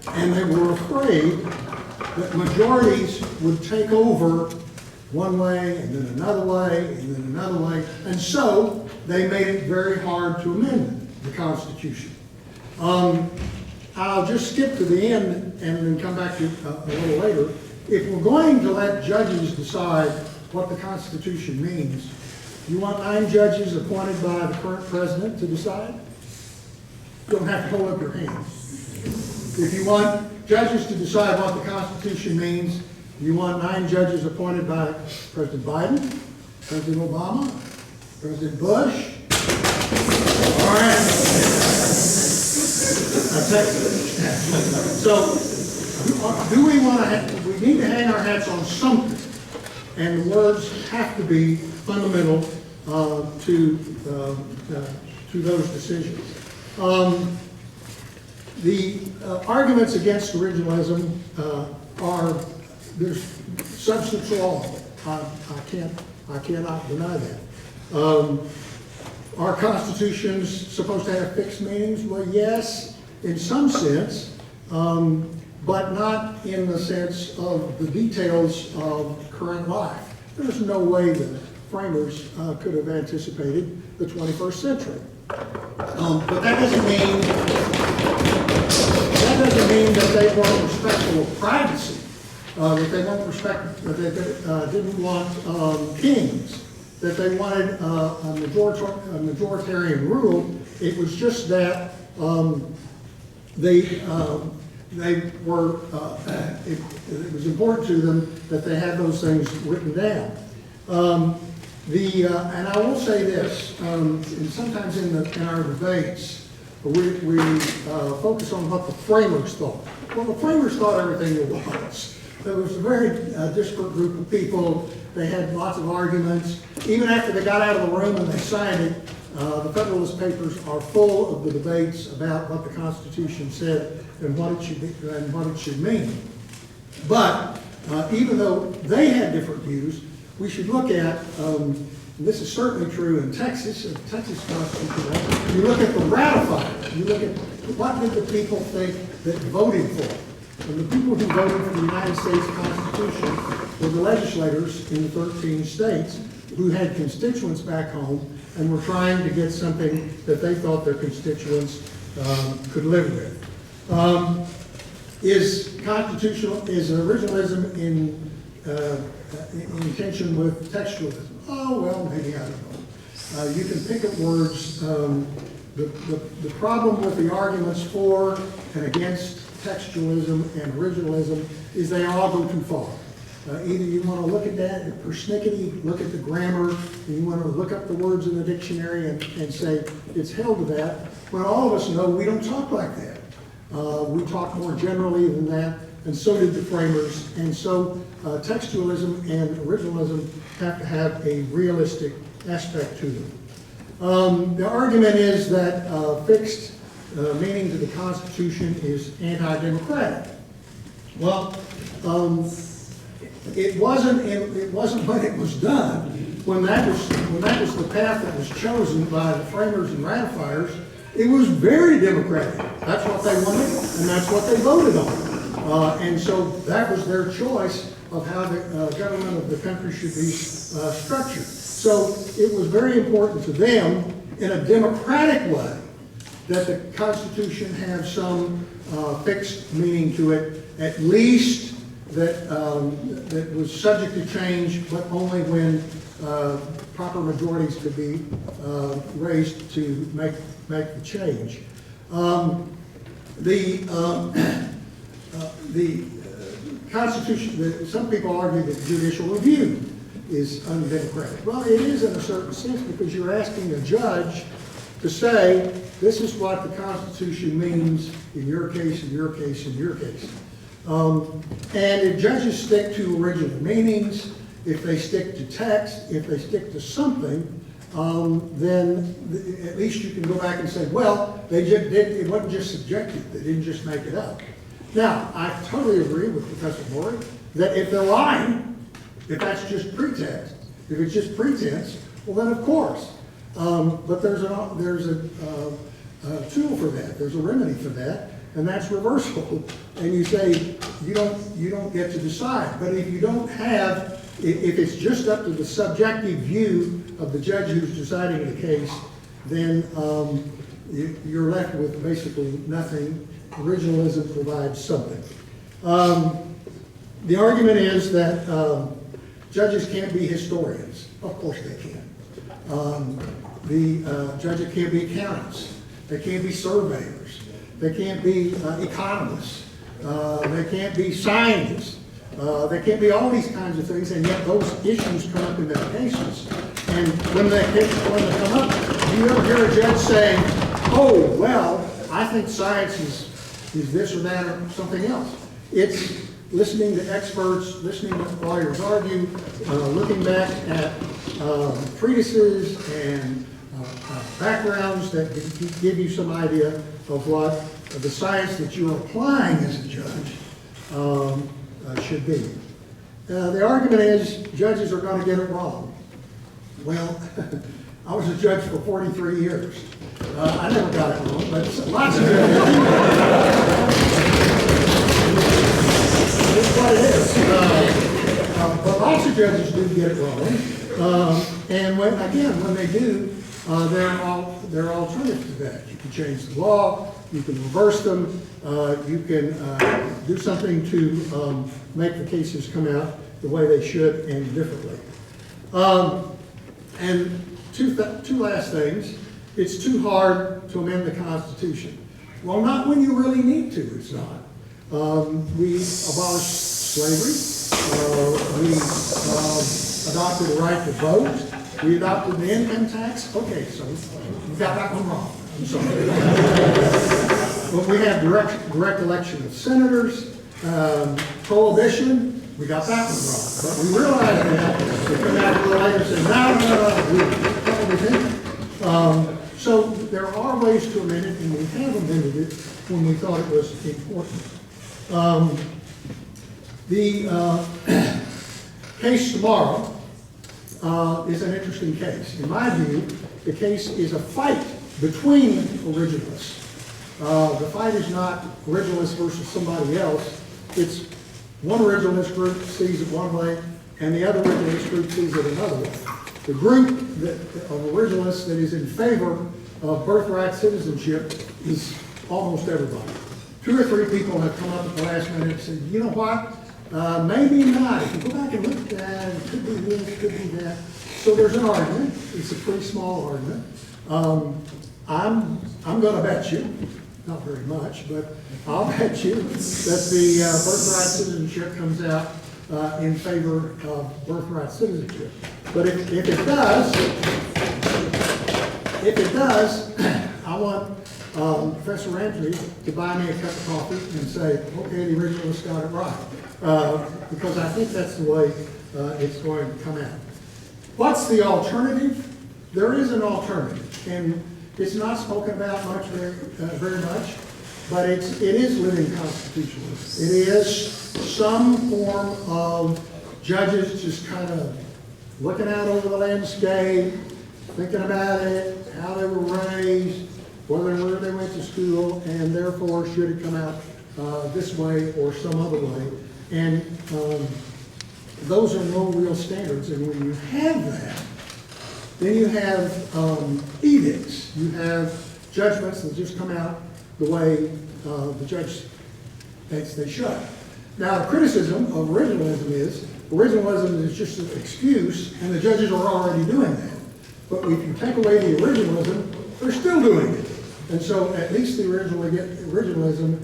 And they were afraid that majorities would take over one way, and then another way, and then another way. And so they made it very hard to amend the Constitution. I'll just skip to the end and then come back to a little later. If we're going to let judges decide what the Constitution means, you want 9 judges appointed by the current president to decide? You don't have to hold up your hands. If you want judges to decide what the Constitution means, you want 9 judges appointed by President Biden, President Obama, President Bush. All right. So, do we want to? We need to hang our hats on something, and the words have to be fundamental to those decisions. The arguments against originalism there's substance to all of it. I cannot deny that. Are constitutions supposed to have fixed meanings? Well, yes, in some sense, but not in the sense of the details of current life. There's no way the framers could have anticipated the 21st century. But that doesn't mean that they weren't respectful of privacy, that they weren't respectful, that they didn't want kings, that they wanted a majoritarian rule. It was just that they were, it was important to them that they had those things written down. And I will say this, and sometimes in our debates, we focus on what the framers thought. Well, the framers thought everything there was. There was a very disparate group of people. They had lots of arguments. Even after they got out of the room and they signed it, the Federalist Papers are full of the debates about what the Constitution said and what it should be, and what it should mean. But even though they had different views, we should look at, and this is certainly true in Texas, the Texas Constitution. You look at the ratifier. You look at what did the people think that voted for it. And the people who voted for the United States Constitution were the legislators in the 13 states who had constituents back home and were trying to get something that they thought their constituents could live with. Is originalism in tension with textualism? Oh, well, maybe, I don't know. You can pick at words. The problem with the arguments for and against textualism and originalism is they all go too far. Either you want to look at that persnickety, look at the grammar, and you want to look up the words in the dictionary and say it's held to that, when all of us know we don't talk like that. We talk more generally than that, and so did the framers, and so textualism and originalism have to have a realistic aspect to them. The argument is that fixed meaning to the Constitution is anti-democratic. Well, it wasn't when it was done. When that was the path that was chosen by the framers and ratifiers, it was very democratic. That's what they wanted, and that's what they voted on. And so that was their choice of how the government of the country should be structured. So it was very important to them in a democratic way that the Constitution have some fixed meaning to it, at least that was subject to change, but only when proper majorities could be raised to make the change. The Constitution, some people argue that judicial review is undemocratic. Well, it is in a certain sense because you're asking a judge to say, this is what the Constitution means in your case, in your case, in your case. And if judges stick to original meanings, if they stick to text, if they stick to something, then at least you can go back and say, well, it wasn't just subjective, they didn't just make it up. Now, I totally agree with Professor Maury that if they're lying, if that's just pretext, if it's just pretense, well then of course. But there's a tool for that, there's a remedy for that, and that's reversible. And you say, you don't get to decide. But if you don't have, if it's just up to the subjective view of the judge who's deciding the case, then you're left with basically nothing. Originalism provides something. The argument is that judges can't be historians. Of course they can. Judges can't be accountants. They can't be surveyors. They can't be economists. They can't be scientists. They can't be all these kinds of things, and yet those issues come up in their cases. And when they come up, do you ever hear a judge saying, oh, well, I think science is this or that or something else? It's listening to experts, listening to lawyers argue, looking back at treatises and backgrounds that give you some idea of what the science that you're applying as a judge should be. The argument is judges are going to get it wrong. Well, I was a judge for 43 years. I never got it wrong, but lots of judges. It's what it is. But lots of judges do get it wrong. And when they do, there are alternatives to that. You can change the law, you can reverse them, you can do something to make the cases come out the way they should and differently. And two last things. It's too hard to amend the Constitution. Well, not when you really need to, it's not. We abolished slavery. We adopted the right to vote. We adopted the income tax. Okay, so you got that one wrong. I'm sorry. But we have direct election of senators. Prohibition, we got that one wrong. But we realized that. We come back a little later and said, no. So there are ways to amend it, and we have amended it when we thought it was important. The case tomorrow is an interesting case. In my view, the case is a fight between originalists. The fight is not originalists versus somebody else. It's one originalist group sees it one way, and the other originalist group sees it another way. The group of originalists that is in favor of birthright citizenship is almost everybody. 2 or 3 people have come up at the last minute and said, you know what, maybe not. If you go back and look at that, it could be this, it could be that. So there's an argument. It's a pretty small argument. I'm going to bet you, not very much, but I'll bet you that the birthright citizenship comes out in favor of birthright citizenship. But if it does, I want Professor Ramsey to buy me a cup of coffee and say, okay, the originalists got it right. Because I think that's the way it's going to come out. What's the alternative? There is an alternative, and it's not spoken about much, very much, but it is living constitutionalist. It is some form of judges just kind of looking out over the landscape, thinking about it, how they were raised, where they went to school, and therefore should it come out this way or some other way. And those are no real standards. And when you have that, then you have edicts. You have judgments that just come out the way the judge thinks they should. Now, the criticism of originalism is just an excuse, and the judges are already doing that. But if you take away the originalism, they're still doing it. And so at least the originalism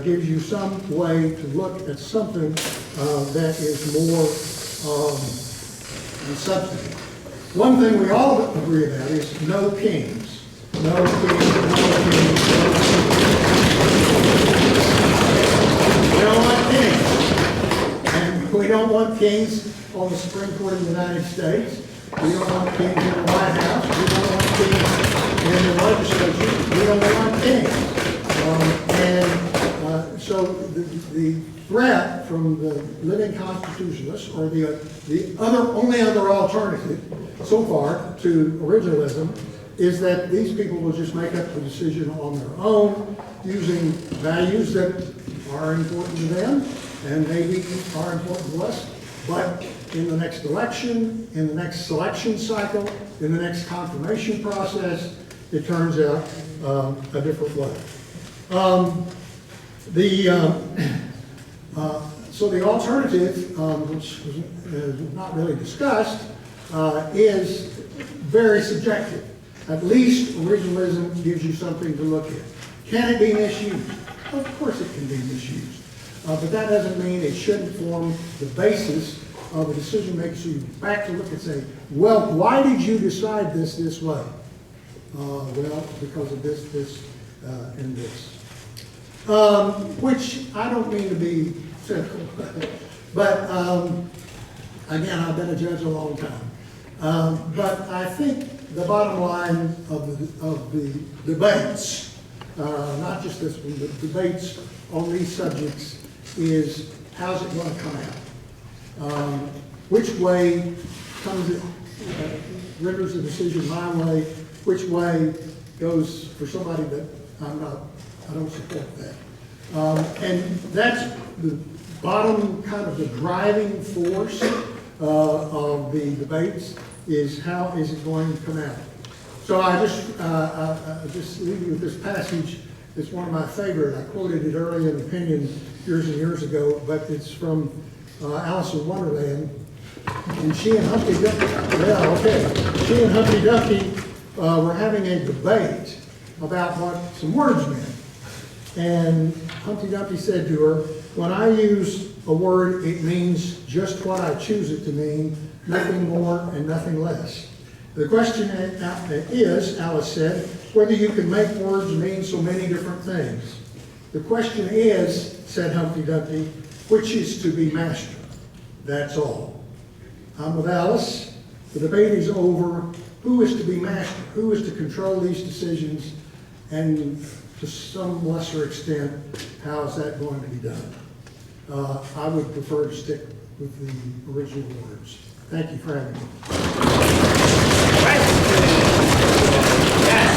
gives you some way to look at something that is more substantive. One thing we all agree about is no kings. No kings, no kings, no kings. We don't want kings. And we don't want kings on the Supreme Court of the United States. We don't want kings in the White House. We don't want kings in the legislature. We don't want kings. So the threat from the living constitutionalists, or the only other alternative so far to originalism, is that these people will just make up the decision on their own, using values that are important to them and maybe are important to us, but in the next election, in the next selection cycle, in the next confirmation process, it turns out a different way. So the alternative, which was not really discussed, is very subjective. At least originalism gives you something to look at. Can it be misused? Of course it can be misused. But that doesn't mean it shouldn't form the basis of a decision maker. So you back to look and say, well, why did you decide this way? Well, because of this, and this. Which I don't mean to be cynical, but again, I've been a judge a long time. But I think the bottom line of the debates, not just this one, but debates on these subjects, is how's it going to come out? Which way comes it? renders the decision my way, which way goes for somebody that I don't support that. And that's the bottom, kind of the driving force of the debates, is how is it going to come out. So I just leave you with this passage. It's one of my favorite. I quoted it early in Opinion years and years ago, but it's from Alice in Wonderland. And she and Humpty Dumpty were having a debate about what some words meant. And Humpty Dumpty said to her, when I use a word, it means just what I choose it to mean, nothing more and nothing less. The question is, Alice said, whether you can make words mean so many different things. The question is, said Humpty Dumpty, which is to be master? That's all. I'm with Alice. The debate is over. Who is to be master? Who is to control these decisions? And to some lesser extent, how is that going to be done? I would prefer to stick with the original words. Thank you for having me. Yes.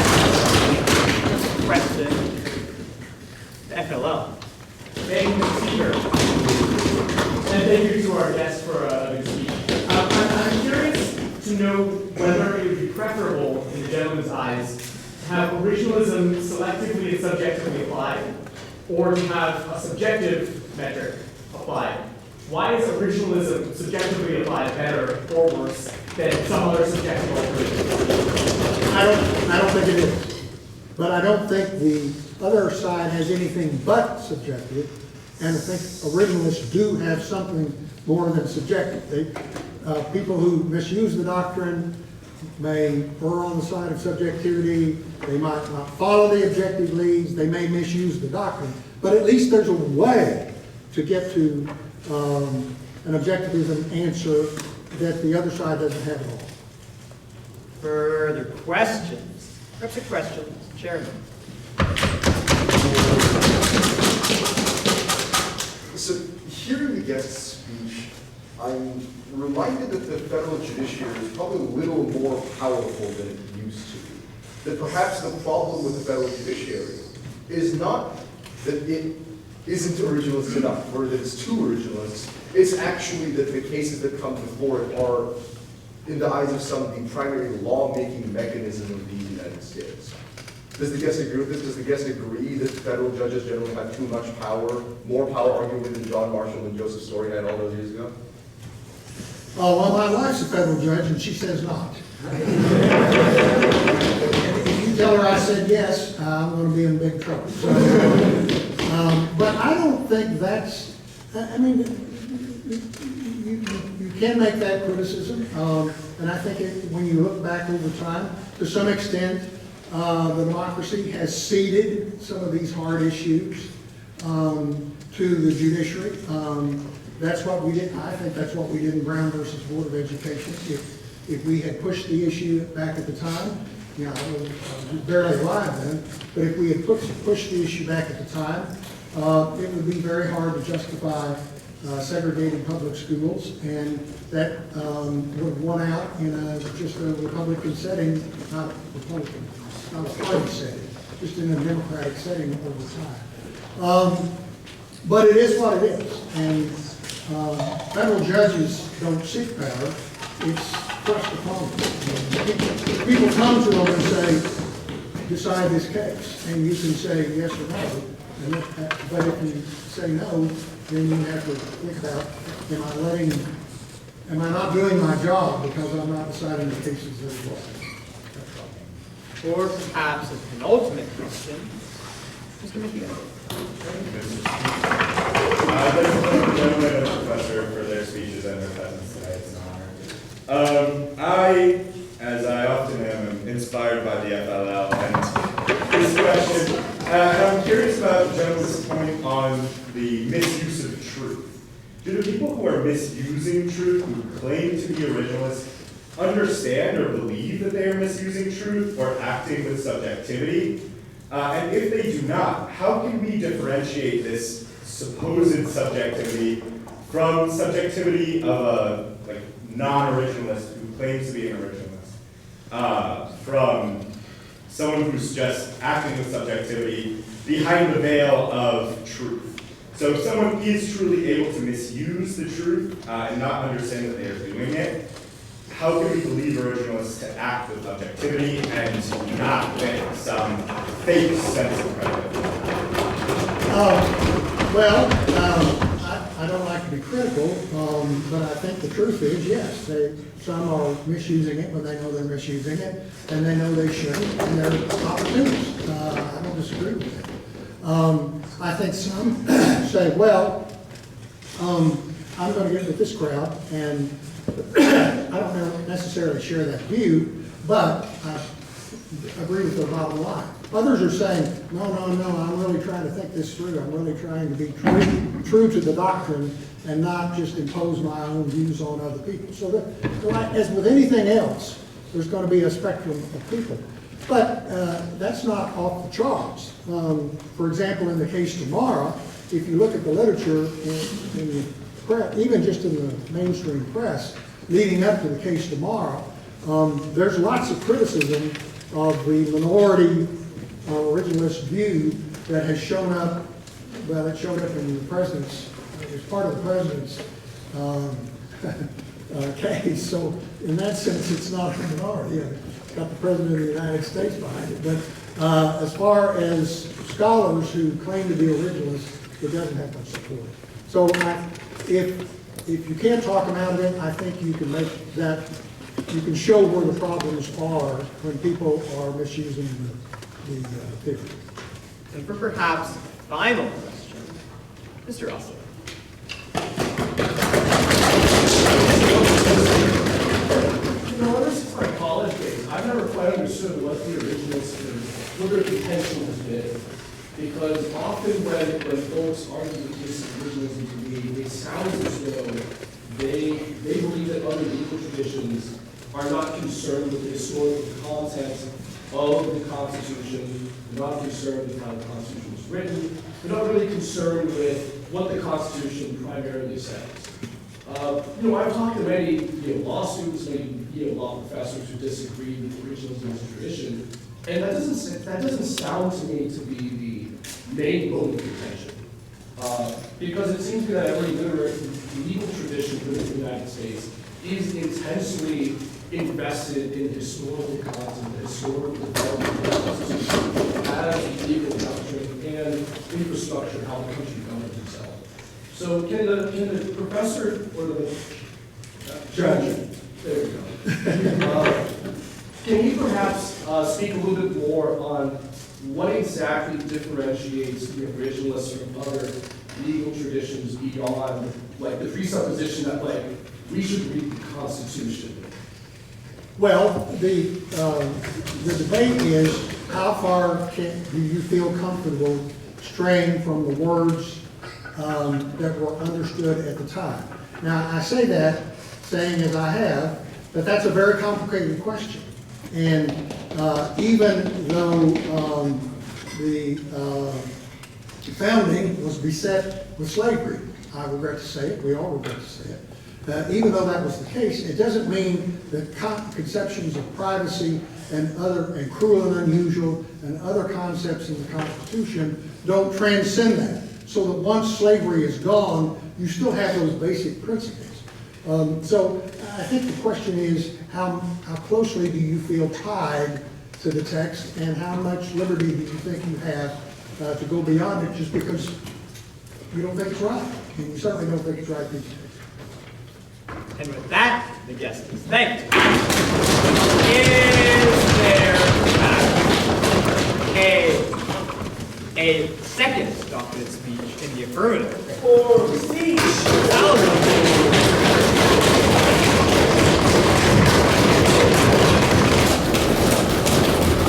Question. The FLL. Thank you, Speaker. And thank you to our guest for a good speech. I'm curious to know whether it would be preferable, in the gentleman's eyes, to have originalism selectively and subjectively applied, or to have a subjective metric applied. Why is originalism subjectively applied better or worse than some other subjective alternative? I don't think it is. But I don't think the other side has anything but subjective, and I think originalists do have something more than subjective. People who misuse the doctrine may err on the side of subjectivity, they might not follow the objective leads, they may misuse the doctrine, but at least there's a way to get to an objectivism answer that the other side doesn't have at all. Further questions? Perhaps a question, Chairman. So, hearing the guest's speech, I'm reminded that the federal judiciary is probably a little more powerful than it used to be. That perhaps the problem with the federal judiciary is not that it isn't originalist enough, or that it's too originalist. It's actually that the cases that come before it are, in the eyes of some, the primary lawmaking mechanism of the United States. Does the guest agree with this? Does the guest agree that federal judges generally have too much power, more power arguably than John Marshall and Joseph Story had all those years ago? Oh, well, my wife's a federal judge, and she says not. If you tell her I said yes, I'm going to be in big trouble. So, but I don't think that's, I mean, you can make that criticism, and I think when you look back over time, to some extent, the democracy has ceded some of these hard issues to the judiciary. That's what we did. I think that's what we did in Brown versus Board of Education. If we had pushed the issue back at the time, you know, I was barely alive then, but if we had pushed the issue back at the time, it would be very hard to justify segregated public schools, and that would have won out in just a Republican setting, not a Republican, not a party setting, just in a Democratic setting over time. But it is what it is, and federal judges don't seek power, it's thrust upon them. People come to them and say, decide this case, and you can say yes or no, but if you say no, then you have to think about, am I not doing my job because I'm not deciding the cases that are Or perhaps a penultimate question. Mr. McKeon. I'd like to thank the gentleman and the professor for their speeches and their presence today. It's an honor. I, as I often am inspired by the FLL and this question. I'm curious about the gentleman's point on the misuse of truth. Do the people who are misusing truth, who claim to be originalists, understand or believe that they are misusing truth or acting with subjectivity? And if they do not, how can we differentiate this supposed subjectivity from subjectivity of a non-originalist who claims to be an originalist? from someone who's just acting with subjectivity behind the veil of truth. So if someone is truly able to misuse the truth and not understand that they are doing it, how can we believe originalists to act with objectivity and not with some fake sense of credibility? I don't like to be critical, but I think the truth is, yes, some are misusing it when they know they're misusing it, and they know they shouldn't, and they're opportunists. I don't disagree with that. I think some say, well, I'm going to get with this crowd, and I don't necessarily share that view, but I agree with the bottom line. Others are saying, no, I'm really trying to think this through. I'm really trying to be true to the doctrine and not just impose my own views on other people. So as with anything else, there's going to be a spectrum of people. But that's not off the charts. For example, in the case tomorrow, if you look at the literature in the press, even just in the mainstream press, leading up to the case tomorrow, there's lots of criticism of the minority originalist view that has shown up, well, it showed up in the president's, as part of the president's case. So in that sense, it's not a minority. It's got the president of the United States behind it. But as far as scholars who claim to be originalists, it doesn't have much support. So if you can't talk them out of it, I think you can make that, you can show where the problems are when people are misusing the theory. And for perhaps final question, Mr. Russell. Ever since my college days, I've never quite understood what the originalists, what their contention has been. Because often when folks argue against originalism to me, it sounds as though they believe that other legal traditions are not concerned with the historical context of the Constitution, they're not concerned with how the Constitution was written, they're not really concerned with what the Constitution primarily says. I've talked to many Yale law students, many Yale law professors who disagree with originalism as a tradition, and that doesn't sound to me to be the main bone of contention. Because it seems to me that every literary legal tradition within the United States is intensely invested in historical content, historical development of the Constitution as legal doctrine and infrastructure, how the country governs itself. So can the professor or the judge, there we go, can you perhaps speak a little bit more on what exactly differentiates the originalists from other legal traditions beyond, like, the presupposition that, like, we should read the Constitution? Well, the debate is how far do you feel comfortable straying from the words that were understood at the time. Now, I say that, saying as I have, that that's a very complicated question. And even though the founding was beset with slavery, I regret to say it, we all regret to say it, even though that was the case, it doesn't mean that conceptions of privacy and cruel and unusual and other concepts in the Constitution don't transcend that. So that once slavery is gone, you still have those basic principles. So I think the question is how closely do you feel tied to the text, and how much liberty do you think you have to go beyond it just because you don't think it's right, and you certainly don't think it's right these days. And with that, the guest is thanked. Is there a second doctorate speech in the affirmative? Or speech?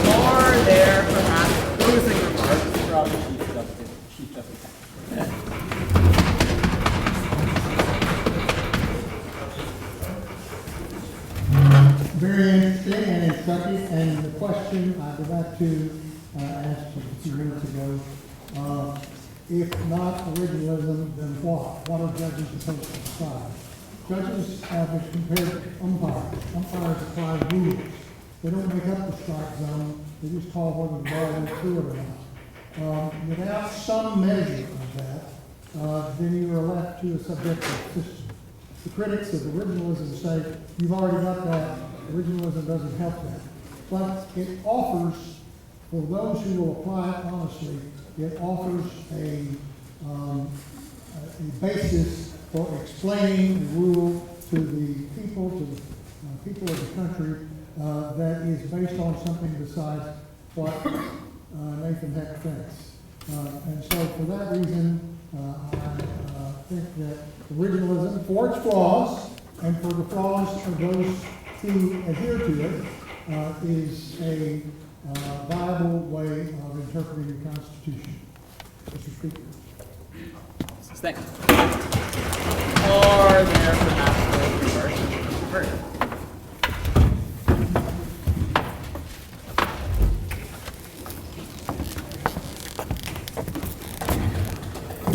Are there perhaps closing remarks from Chief Justice Hecht? Very interesting and instructive, and the question I would like to ask a few minutes ago, if not originalism, then what? What are judges supposed to decide? Judges have compared to umpires. Umpires apply rules. They don't make up the strike zone, they just call whether the ball went through it or not. Without some measure of that, then you are left to a subjective system. The critics of originalism say, you've already got that, originalism doesn't help that. But it offers, for those who will apply it honestly, it offers a basis for explaining the rule to the people of the country that is based on something besides what Nathan Hecht thinks. And so for that reason, I think that originalism, for its flaws, and for the flaws of those who adhere to it, is a viable way of interpreting the Constitution. Mr. Speaker. Thank you. Are there perhaps heard?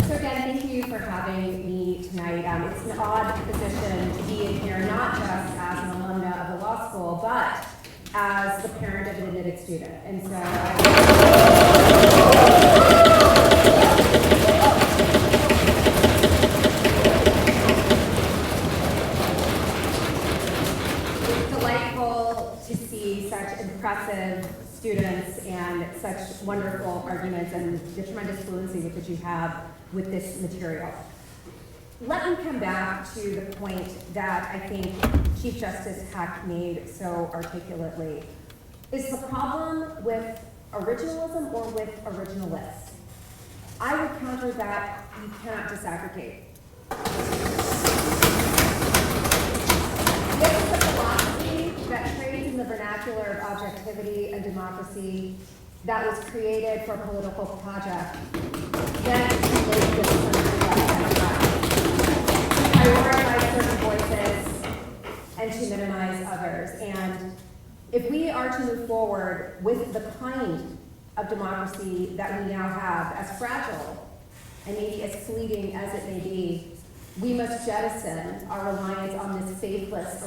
So again, thank you for having me tonight. It's an odd position to be in here, not just as an alumna of the law school, but as the parent of an admitted student. And so it's delightful to see such impressive students and such wonderful arguments and the tremendous fluency with which you have with this material. Let me come back to the point that I think Chief Justice Hecht made so articulately. Is the problem with originalism or with originalists? I would counter that you cannot disaggregate. This is a philosophy that trades in the vernacular of objectivity and democracy that was created for a political project. Then to make this country less democratic, to prioritize certain voices and to minimize others. And if we are to move forward with the kind of democracy that we now have, as fragile and maybe as fleeting as it may be, we must jettison our reliance on this faithless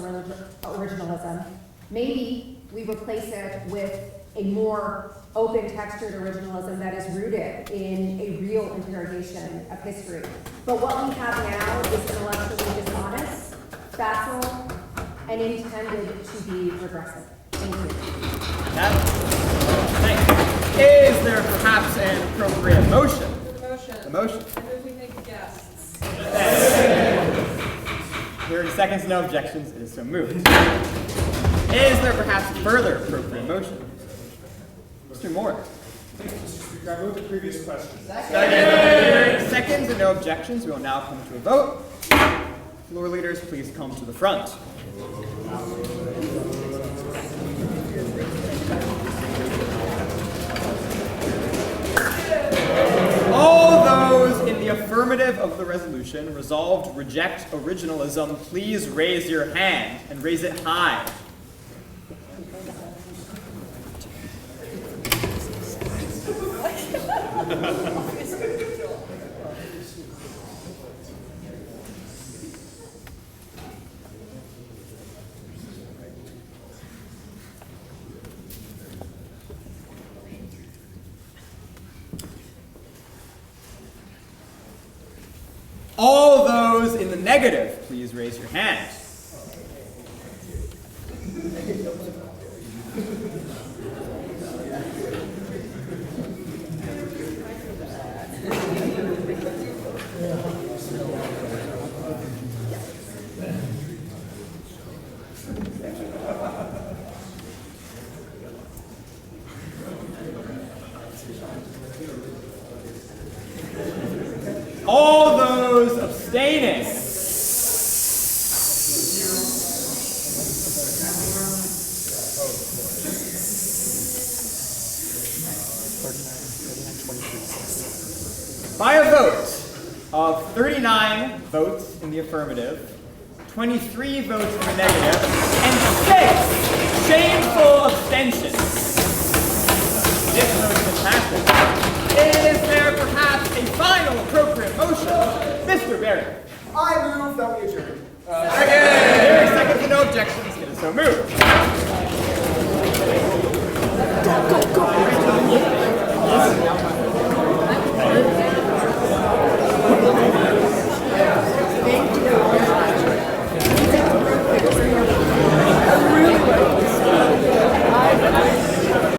originalism. Maybe we replace it with a more open textured originalism that is rooted in a real interrogation of history. But what we have now is intellectually dishonest, facile, and intended to be regressive. Thank you. Thank you. Is there perhaps an appropriate motion? The motion. The motion. And then we make guests. Hearing seconds, no objections, it is so moved. Is there perhaps a further appropriate motion? Mr. Moore. Thank you, Mr. Speaker. I move the previous question. Hearing seconds and no objections, we will now come to a vote. Floor leaders, please come to the front. All those in the affirmative of the resolution resolved to reject originalism, please raise your hand and raise it high. All those in the negative, please raise your hand. All those abstaining. By a vote of 39 votes in the affirmative, 23 votes in the negative, and 6 shameful abstentions, this motion passes. Is there perhaps a final appropriate motion? Mr. Barry. I move that we adjourn. Second. Seconds and no objections. It is so moved.